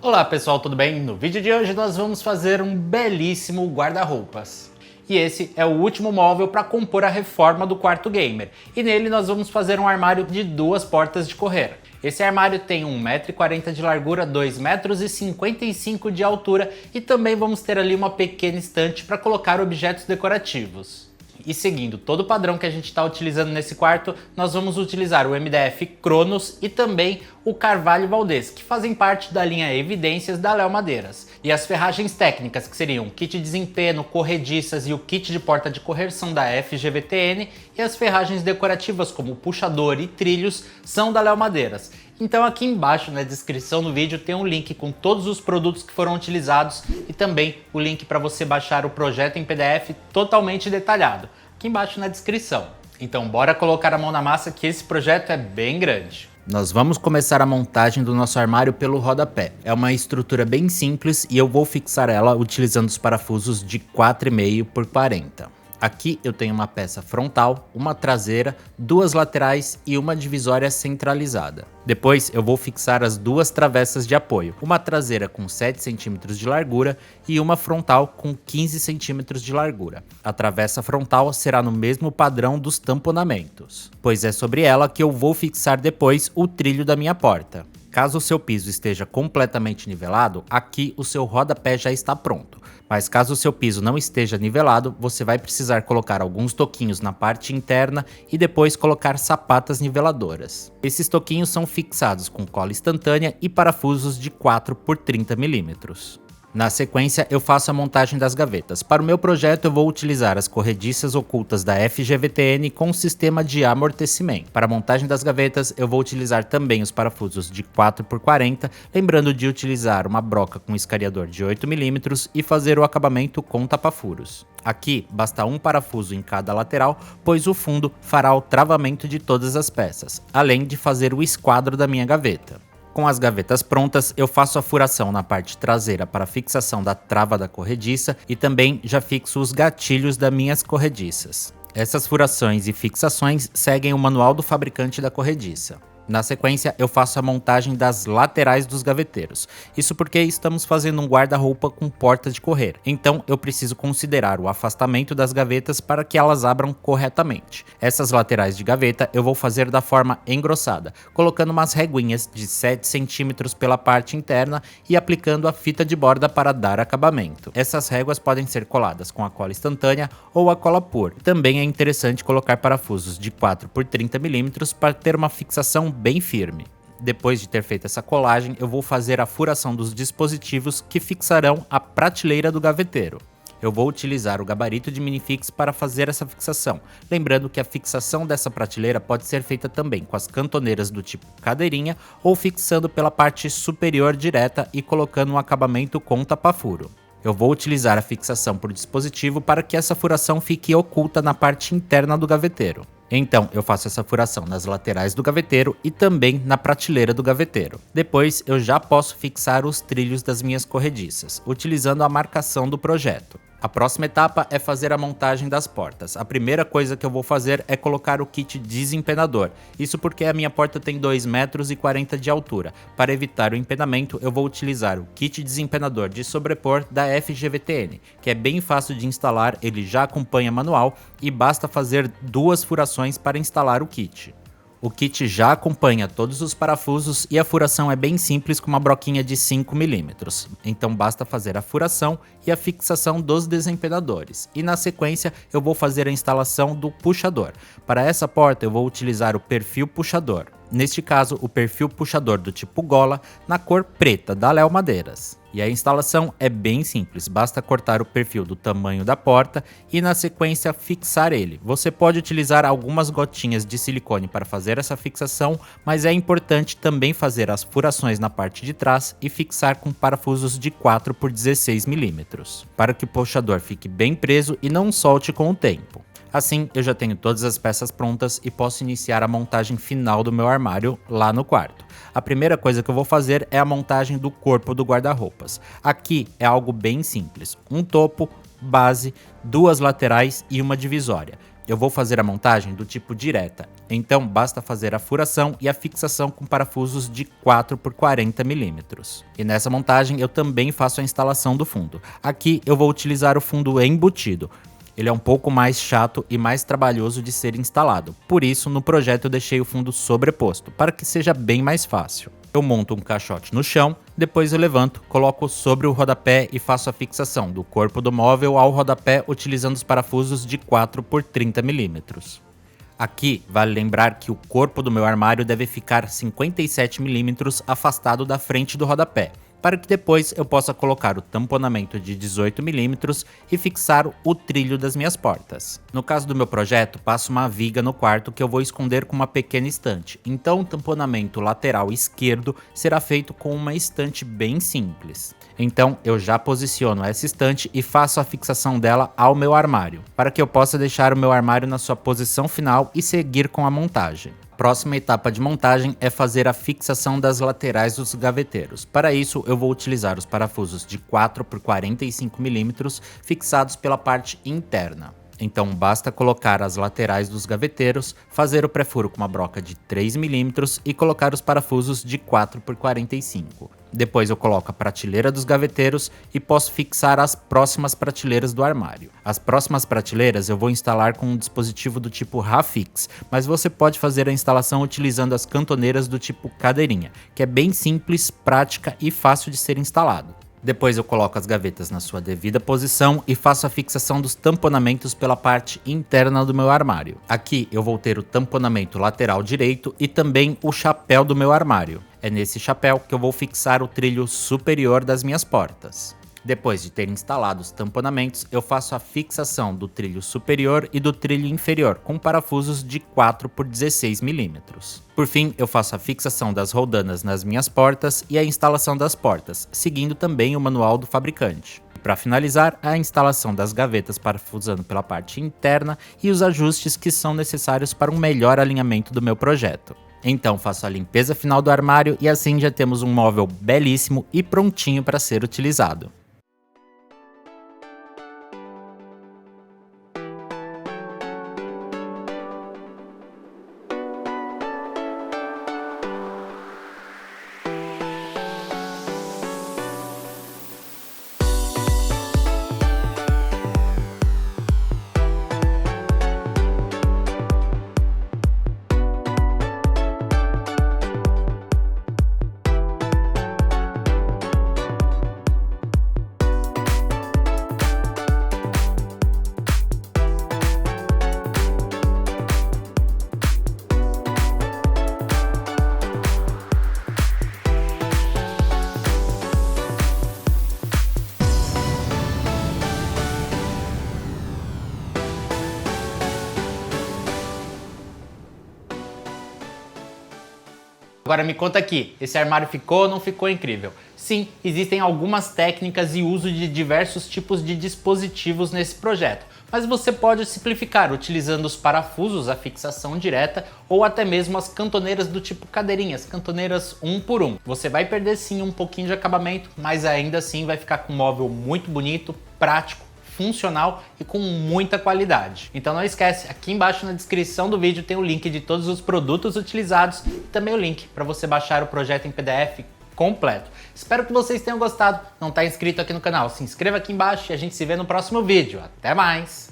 Olá pessoal, tudo bem? No vídeo de hoje nós vamos fazer um belíssimo guarda-roupas. E esse é o último móvel para compor a reforma do quarto gamer. E nele nós vamos fazer um armário de 2 portas de correr. Esse armário tem 1,40 m de largura, 2,55 m de altura e também vamos ter ali uma pequena estante para colocar objetos decorativos. E seguindo todo o padrão que a gente está utilizando nesse quarto, nós vamos utilizar o MDF Cronos e também o Carvalho Valdez, que fazem parte da linha Evidências da Léo Madeiras. E as ferragens técnicas, que seriam o kit de desempenho, corrediças e o kit de porta de correr, são da FGVTN, e as ferragens decorativas como puxador e trilhos são da Léo Madeiras. Então aqui embaixo na descrição do vídeo tem um link com todos os produtos que foram utilizados e também o link para você baixar o projeto em PDF totalmente detalhado, aqui embaixo na descrição. Então bora colocar a mão na massa que esse projeto é bem grande. Nós vamos começar a montagem do nosso armário pelo rodapé. É uma estrutura bem simples e eu vou fixar ela utilizando os parafusos de 4,5 por 40. Aqui eu tenho uma peça frontal, uma traseira, 2 laterais e uma divisória centralizada. Depois eu vou fixar as 2 travessas de apoio, uma traseira com 7 cm de largura e uma frontal com 15 cm de largura. A travessa frontal será no mesmo padrão dos tamponamentos, pois é sobre ela que eu vou fixar depois o trilho da minha porta. Caso o seu piso esteja completamente nivelado, aqui o seu rodapé já está pronto. Mas caso o seu piso não esteja nivelado, você vai precisar colocar alguns toquinhos na parte interna e depois colocar sapatas niveladoras. Esses toquinhos são fixados com cola instantânea e parafusos de 4 por 30 mm. Na sequência, eu faço a montagem das gavetas. Para o meu projeto, eu vou utilizar as corrediças ocultas da FGVTN com sistema de amortecimento. Para a montagem das gavetas, eu vou utilizar também os parafusos de 4 por 40, lembrando de utilizar uma broca com escariador de 8 mm e fazer o acabamento com tapa-furos. Aqui, basta um parafuso em cada lateral, pois o fundo fará o travamento de todas as peças, além de fazer o esquadro da minha gaveta. Com as gavetas prontas, eu faço a furação na parte traseira para a fixação da trava da corrediça e também já fixo os gatilhos das minhas corrediças. Essas furações e fixações seguem o manual do fabricante da corrediça. Na sequência, eu faço a montagem das laterais dos gaveteiros. Isso porque estamos fazendo um guarda-roupa com porta de correr. Então, eu preciso considerar o afastamento das gavetas para que elas abram corretamente. Essas laterais de gaveta eu vou fazer da forma engrossada, colocando umas reguinhas de 7 cm pela parte interna e aplicando a fita de borda para dar acabamento. Essas réguas podem ser coladas com a cola instantânea ou a cola por. Também é interessante colocar parafusos de 4 por 30 mm para ter uma fixação bem firme. Depois de ter feito essa colagem, eu vou fazer a furação dos dispositivos que fixarão a prateleira do gaveteiro. Eu vou utilizar o gabarito de minifix para fazer essa fixação, lembrando que a fixação dessa prateleira pode ser feita também com as cantoneiras do tipo cadeirinha ou fixando pela parte superior direta e colocando um acabamento com tapa-furo. Eu vou utilizar a fixação por dispositivo para que essa furação fique oculta na parte interna do gaveteiro. Então, eu faço essa furação nas laterais do gaveteiro e também na prateleira do gaveteiro. Depois, eu já posso fixar os trilhos das minhas corrediças, utilizando a marcação do projeto. A próxima etapa é fazer a montagem das portas. A primeira coisa que eu vou fazer é colocar o kit desempenador. Isso porque a minha porta tem 2,40 m de altura. Para evitar o empenamento, eu vou utilizar o kit desempenador de sobrepor da FGVTN, que é bem fácil de instalar, ele já acompanha manual e basta fazer 2 furações para instalar o kit. O kit já acompanha todos os parafusos e a furação é bem simples com uma broquinha de 5 mm. Então basta fazer a furação e a fixação dos desempenadores. E na sequência eu vou fazer a instalação do puxador. Para essa porta eu vou utilizar o perfil puxador. Neste caso, o perfil puxador do tipo gola na cor preta da Léo Madeiras. E a instalação é bem simples, basta cortar o perfil do tamanho da porta e na sequência fixar ele. Você pode utilizar algumas gotinhas de silicone para fazer essa fixação, mas é importante também fazer as furações na parte de trás e fixar com parafusos de 4 por 16 mm, para que o puxador fique bem preso e não solte com o tempo. Assim, eu já tenho todas as peças prontas e posso iniciar a montagem final do meu armário lá no quarto. A primeira coisa que eu vou fazer é a montagem do corpo do guarda-roupas. Aqui é algo bem simples, um topo, base, 2 laterais e uma divisória. eu vou fazer a montagem do tipo direta, então basta fazer a furação e a fixação com parafusos de 4 por 40 mm. E nessa montagem eu também faço a instalação do fundo. Aqui eu vou utilizar o fundo embutido. Ele é um pouco mais chato e mais trabalhoso de ser instalado, por isso no projeto eu deixei o fundo sobreposto, para que seja bem mais fácil. Eu monto um caixote no chão, depois eu levanto, coloco sobre o rodapé e faço a fixação do corpo do móvel ao rodapé utilizando os parafusos de 4 por 30 mm. Aqui vale lembrar que o corpo do meu armário deve ficar 57 mm afastado da frente do rodapé, para que depois eu possa colocar o tamponamento de 18 mm e fixar o trilho das minhas portas. No caso do meu projeto, passo uma viga no quarto que eu vou esconder com uma pequena estante, então o tamponamento lateral esquerdo será feito com uma estante bem simples. Então eu já posiciono essa estante e faço a fixação dela ao meu armário, para que eu possa deixar o meu armário na sua posição final e seguir com a montagem. A próxima etapa de montagem é fazer a fixação das laterais dos gaveteiros. Para isso, eu vou utilizar os parafusos de 4 por 45 mm fixados pela parte interna. Então basta colocar as laterais dos gaveteiros, fazer o pré-furo com uma broca de 3 mm e colocar os parafusos de 4 por 45. Depois eu coloco a prateleira dos gaveteiros e posso fixar as próximas prateleiras do armário. As próximas prateleiras eu vou instalar com um dispositivo do tipo Rafix, mas você pode fazer a instalação utilizando as cantoneiras do tipo cadeirinha, que é bem simples, prática e fácil de ser instalado. Depois eu coloco as gavetas na sua devida posição e faço a fixação dos tamponamentos pela parte interna do meu armário. Aqui eu vou ter o tamponamento lateral direito e também o chapéu do meu armário. É nesse chapéu que eu vou fixar o trilho superior das minhas portas. Depois de ter instalado os tamponamentos, eu faço a fixação do trilho superior e do trilho inferior com parafusos de 4 por 16 mm. Por fim, eu faço a fixação das roldanas nas minhas portas e a instalação das portas, seguindo também o manual do fabricante. Para finalizar, a instalação das gavetas parafusando pela parte interna e os ajustes que são necessários para um melhor alinhamento do meu projeto. Então faço a limpeza final do armário e assim já temos um móvel belíssimo e prontinho para ser utilizado. Agora me conta aqui, esse armário ficou ou não ficou incrível? Sim, existem algumas técnicas e uso de diversos tipos de dispositivos nesse projeto, mas você pode simplificar utilizando os parafusos, a fixação direta ou até mesmo as cantoneiras do tipo cadeirinhas, cantoneiras 1 por 1. Você vai perder sim um pouquinho de acabamento, mas ainda assim vai ficar com um móvel muito bonito, prático, funcional e com muita qualidade. Então não esquece, aqui embaixo na descrição do vídeo tem o link de todos os produtos utilizados e também o link para você baixar o projeto em PDF completo. Espero que vocês tenham gostado. Não está inscrito aqui no canal? Se inscreva aqui embaixo e a gente se vê no próximo vídeo. Até mais!